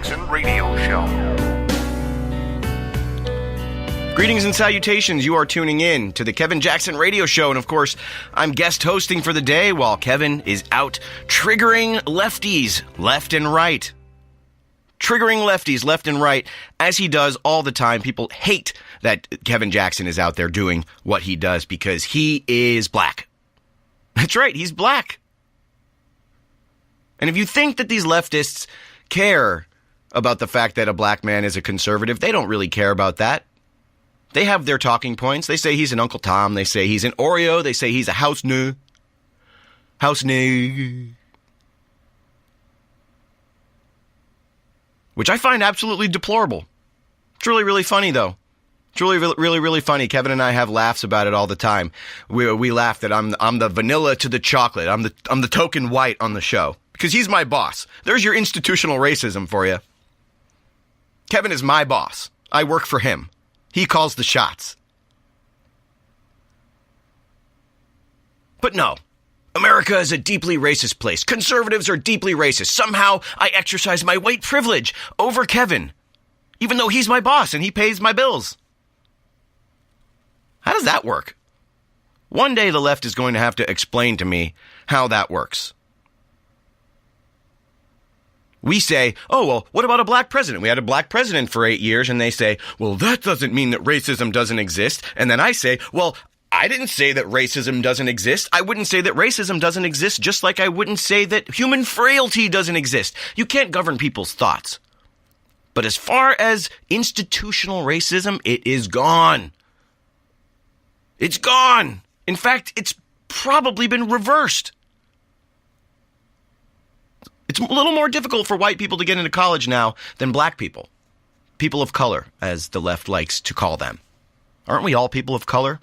Jackson Radio Show. Greetings and salutations. You are tuning in to the Kevin Jackson Radio Show. And of course, I'm guest hosting for the day while Kevin is out triggering lefties left and right. Triggering lefties left and right, as he does all the time. People hate that Kevin Jackson is out there doing what he does because he is black. That's right, he's black. And if you think that these leftists care about the fact that a black man is a conservative, they don't really care about that. They have their talking points. They say he's an Uncle Tom. They say he's an Oreo. They say he's a house new. Which I find absolutely deplorable. It's really, really funny, though. It's really, really, really funny. Kevin and I have laughs about it all the time. We laugh that I'm the vanilla to the chocolate. I'm the token white on the show. Because he's my boss. There's your institutional racism for you. Kevin is my boss. I work for him. He calls the shots. But no, America is a deeply racist place. Conservatives are deeply racist. Somehow I exercise my white privilege over Kevin, even though he's my boss and he pays my bills. How does that work? One day the left is going to have to explain to me how that works. We say, oh, well, what about a black president? We had a black president for 8 years, and they say, well, that doesn't mean that racism doesn't exist. And then I say, well, I didn't say that racism doesn't exist. I wouldn't say that racism doesn't exist, just like I wouldn't say that human frailty doesn't exist. You can't govern people's thoughts. But as far as institutional racism, it is gone. It's gone. In fact, it's probably been reversed. It's a little more difficult for white people to get into college now than black people. People of color, as the left likes to call them. Aren't we all people of color?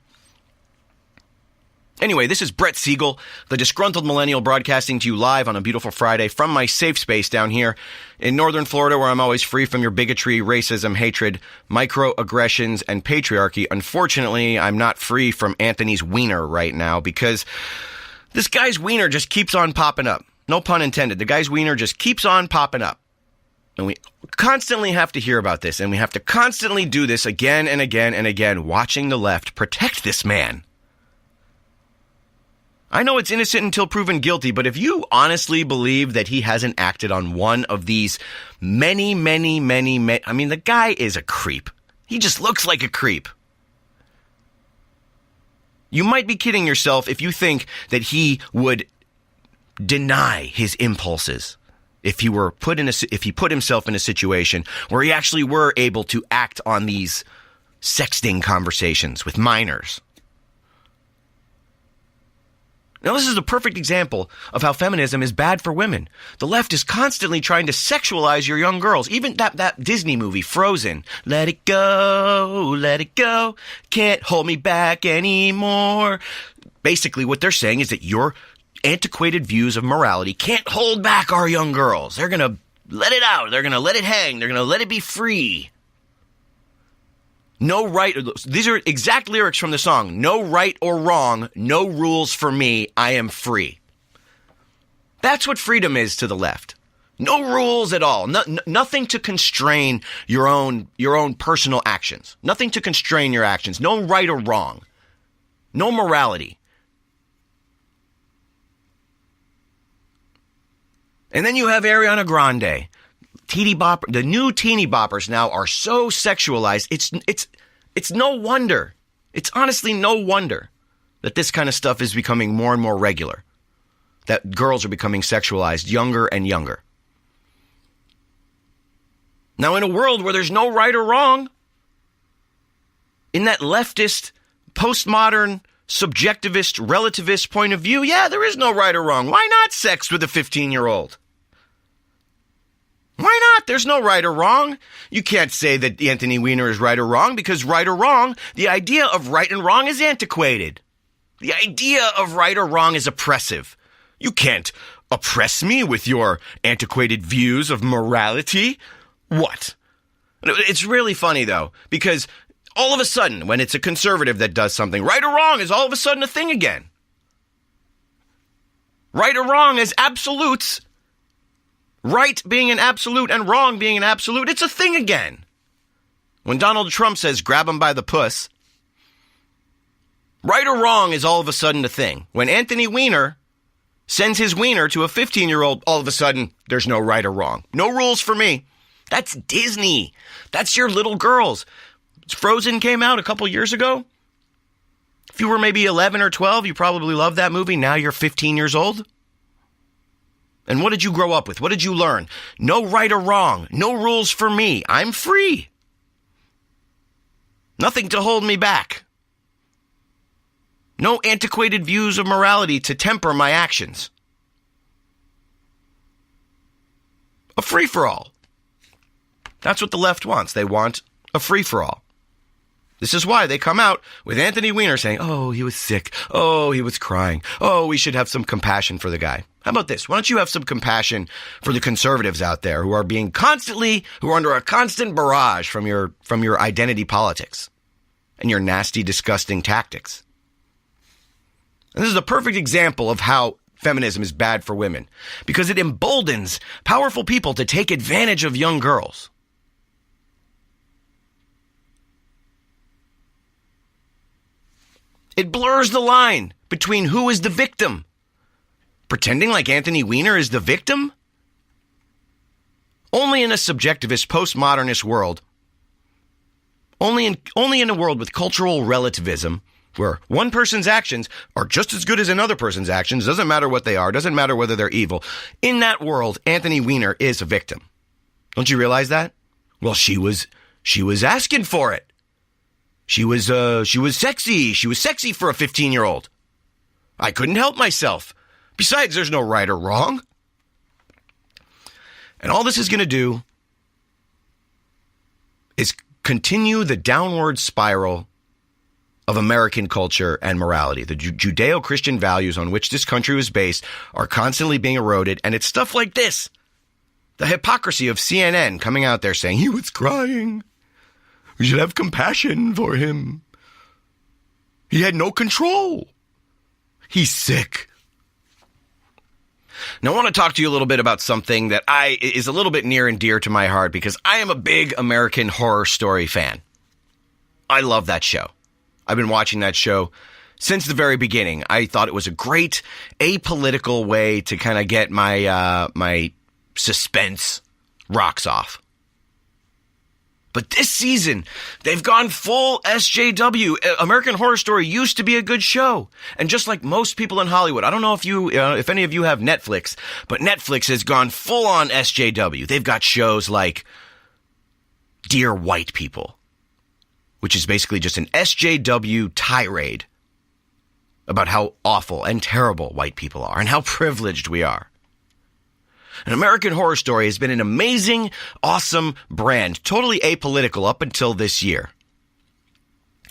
Anyway, this is Brett Siegel, the Disgruntled Millennial, broadcasting to you live on a beautiful Friday from my safe space down here in northern Florida, where I'm always free from your bigotry, racism, hatred, microaggressions, and patriarchy. Unfortunately, I'm not free from Anthony's wiener right now because this guy's wiener just keeps on popping up. No pun intended. The guy's wiener just keeps on popping up. And we constantly have to hear about this, and we have to constantly do this again and again and again, watching the left protect this man. I know it's innocent until proven guilty, but if you honestly believe that he hasn't acted on one of these many, I mean, the guy is a creep. He just looks like a creep. You might be kidding yourself if you think that he would deny his impulses if he put himself in a situation where he actually were able to act on these sexting conversations with minors. Now, this is a perfect example of how feminism is bad for women. The left is constantly trying to sexualize your young girls. Even that Disney movie, Frozen. Let it go, can't hold me back anymore. Basically, what they're saying is that your antiquated views of morality can't hold back our young girls. They're going to let it out. They're going to let it hang. They're going to let it be free. No right. These are exact lyrics from the song. No right or wrong. No rules for me. I am free. That's what freedom is to the left. No rules at all. Nothing to constrain your own personal actions. Nothing to constrain your actions. No right or wrong. No morality. And then you have Ariana Grande. Teeny bopper. The new teeny boppers now are so sexualized. It's no wonder. It's honestly no wonder that this kind of stuff is becoming more and more regular. That girls are becoming sexualized younger and younger. Now, in a world where there's no right or wrong, in that leftist, postmodern, subjectivist, relativist point of view, yeah, there is no right or wrong. Why not sex with a 15-year-old? Why not? There's no right or wrong. You can't say that Anthony Weiner is right or wrong because right or wrong, the idea of right and wrong is antiquated. The idea of right or wrong is oppressive. You can't oppress me with your antiquated views of morality. What? It's really funny, though, because all of a sudden, when it's a conservative that does something, right or wrong is all of a sudden a thing again. Right or wrong as absolutes Right being an absolute and wrong being an absolute, it's a thing again. When Donald Trump says grab him by the puss, right or wrong is all of a sudden a thing. When Anthony Weiner sends his wiener to a 15-year-old, all of a sudden there's no right or wrong. No rules for me. That's Disney. That's your little girls. Frozen came out a couple years ago. If you were maybe 11 or 12, you probably loved that movie. Now you're 15 years old. And what did you grow up with? What did you learn? No right or wrong. No rules for me. I'm free. Nothing to hold me back. No antiquated views of morality to temper my actions. A free-for-all. That's what the left wants. They want a free-for-all. This is why they come out with Anthony Weiner saying, oh, he was sick. Oh, he was crying. Oh, we should have some compassion for the guy. How about this? Why don't you have some compassion for the conservatives out there who are under a constant barrage from your identity politics and your nasty, disgusting tactics. And this is a perfect example of how feminism is bad for women, because it emboldens powerful people to take advantage of young girls. It blurs the line between who is the victim. Pretending like Anthony Weiner is the victim? Only in a subjectivist, postmodernist world, only in a world with cultural relativism, where one person's actions are just as good as another person's actions, doesn't matter what they are, doesn't matter whether they're evil. In that world, Anthony Weiner is a victim. Don't you realize that? Well, she was asking for it. She was sexy. She was sexy for a 15-year-old. I couldn't help myself. Besides, there's no right or wrong. And all this is going to do is continue the downward spiral of American culture and morality. The Judeo-Christian values on which this country was based are constantly being eroded. And it's stuff like this. The hypocrisy of CNN coming out there saying he was crying. We should have compassion for him. He had no control. He's sick. Now, I want to talk to you a little bit about something that is a little bit near and dear to my heart, because I am a big American Horror Story fan. I love that show. I've been watching that show since the very beginning. I thought it was a great apolitical way to kind of get my suspense rocks off. But this season, they've gone full SJW. American Horror Story used to be a good show. And just like most people in Hollywood, I don't know if any of you have Netflix, but Netflix has gone full on SJW. They've got shows like Dear White People, which is basically just an SJW tirade about how awful and terrible white people are and how privileged we are. An American Horror Story has been an amazing, awesome brand, totally apolitical up until this year.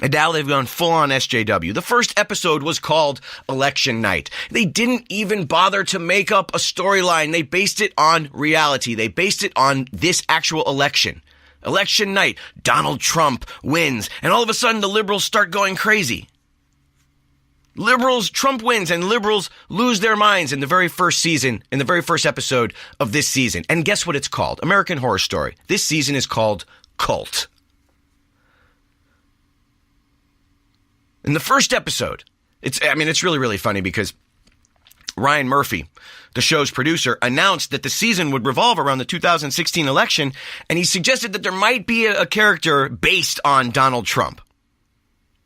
And now they've gone full on SJW. The first episode was called Election Night. They didn't even bother to make up a storyline. They based it on reality. They based it on this actual election. Election night, Donald Trump wins, and all of a sudden the liberals start going crazy. Trump wins and liberals lose their minds in the very first episode of this season. And guess what it's called? American Horror Story. This season is called Cult. In the first episode, it's really, really funny because Ryan Murphy, the show's producer, announced that the season would revolve around the 2016 election, and he suggested that there might be a character based on Donald Trump.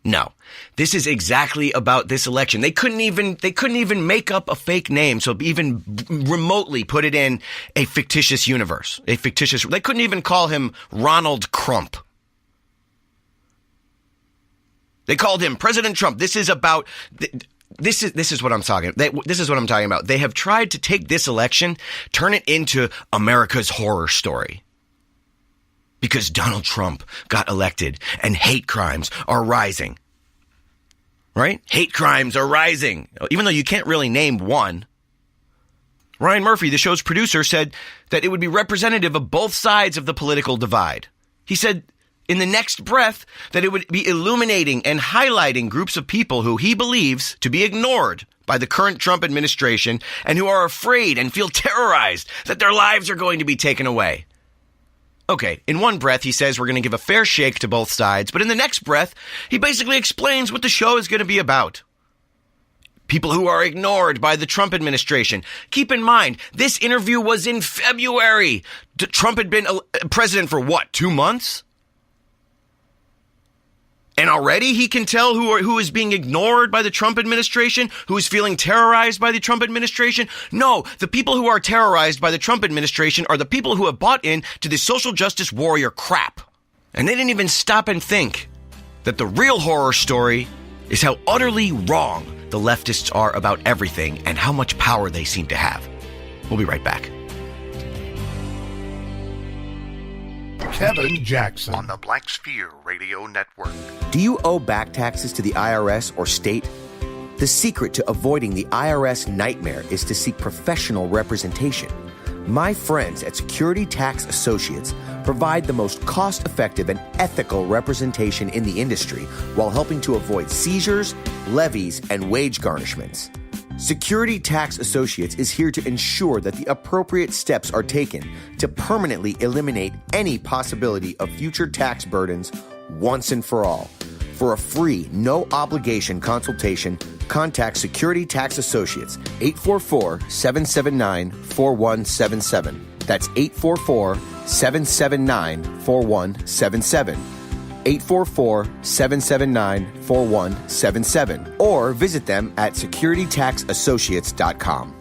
No, this is exactly about this election. They couldn't even make up a fake name, so even remotely put it in a fictitious universe. They couldn't even call him Ronald Crump. They called him President Trump. This is what I'm talking about. This is what I'm talking about. They have tried to take this election, turn it into America's horror story. Because Donald Trump got elected and hate crimes are rising. Right? Hate crimes are rising. Even though you can't really name one. Ryan Murphy, the show's producer, said that it would be representative of both sides of the political divide. He said in the next breath that it would be illuminating and highlighting groups of people who he believes to be ignored by the current Trump administration and who are afraid and feel terrorized that their lives are going to be taken away. Okay, in one breath, he says we're going to give a fair shake to both sides, but in the next breath, he basically explains what the show is going to be about. People who are ignored by the Trump administration. Keep in mind, this interview was in February. Trump had been president for what, 2 months? And already he can tell who is being ignored by the Trump administration, who is feeling terrorized by the Trump administration. No, the people who are terrorized by the Trump administration are the people who have bought in to this social justice warrior crap. And they didn't even stop and think that the real horror story is how utterly wrong the leftists are about everything and how much power they seem to have. We'll be right back. Kevin Jackson on the Black Sphere Radio Network. Do you owe back taxes to the IRS or state? The secret to avoiding the IRS nightmare is to seek professional representation. My friends at Security Tax Associates provide the most cost-effective and ethical representation in the industry while helping to avoid seizures, levies, and wage garnishments. Security Tax Associates is here to ensure that the appropriate steps are taken to permanently eliminate any possibility of future tax burdens once and for all. For a free, no-obligation consultation, contact Security Tax Associates, 844-779-4177. That's 844-779-4177. 844-779-4177. Or visit them at securitytaxassociates.com.